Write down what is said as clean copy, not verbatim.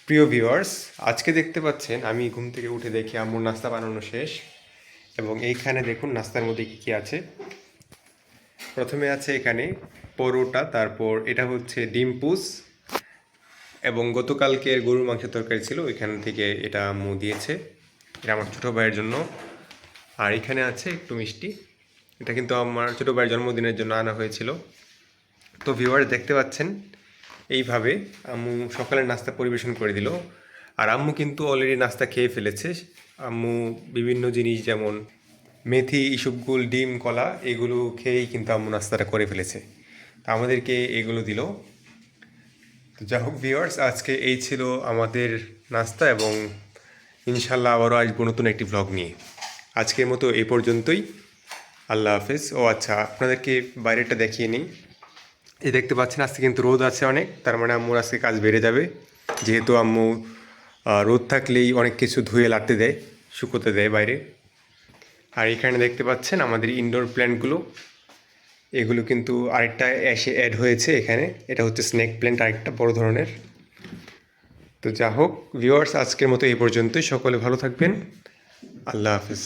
প্রিয় ভিউয়ার্স, আজকে দেখতে পাচ্ছেন আমি ঘুম থেকে উঠে দেখি আম্মুর নাস্তা বানানো শেষ। এবং এইখানে দেখুন নাস্তার মধ্যে কী কী আছে। প্রথমে আছে এখানে পরোটা, তারপর এটা হচ্ছে ডিম পুস, এবং গতকালকের গরুর মাংসের তরকারি ছিল, ওইখান থেকে এটা আম্মু দিয়েছে। এটা আমার ছোটো ভাইয়ের জন্য। আর এখানে আছে একটু মিষ্টি, এটা কিন্তু আমার ছোটো ভাইয়ের জন্মদিনের জন্য আনা হয়েছিল। তো ভিউয়ার্স দেখতে পাচ্ছেন এইভাবে আম্মু সকালের নাস্তা পরিবেশন করে দিল। আর আম্মু কিন্তু অলরেডি নাস্তা খেয়ে ফেলেছে। আম্মু বিভিন্ন জিনিস যেমন মেথি, ইসবগুল, ডিম, কলা এগুলো খেয়েই কিন্তু আম্মু নাস্তাটা করে ফেলেছে। তো আমাদেরকে এগুলো দিল। তো যাই হোক ভিউয়ার্স, আজকে এই ছিল আমাদের নাস্তা, এবং ইনশাল্লাহ আবারও আসবো নতুন একটি ভ্লগ নিয়ে। আজকের মতো এই পর্যন্তই। আল্লাহ হাফেজ। ও আচ্ছা, আপনাদেরকে বাইরেটা দেখিয়ে নিই। এই দেখতে পাচ্ছেন আজকে কিন্তু রোদ আছে অনেক, তার মানে আম্মুর আজকে কাজ বেড়ে যাবে। যেহেতু আম্মু রোদ থাকলেই অনেক কিছু ধুয়ে লাটতে দেয়, শুকোতে দেয় বাইরে। আর এখানে দেখতে পাচ্ছেন আমাদের ইনডোর প্ল্যান্টগুলো, এগুলো কিন্তু আরেকটা এসে অ্যাড হয়েছে এখানে। এটা হচ্ছে স্নেক প্ল্যান্ট, আরেকটা বড় ধরনের। তো যা হোক ভিউয়ার্স, আজকের মতো এই পর্যন্তই। সকলে ভালো থাকবেন। আল্লাহ হাফেজ।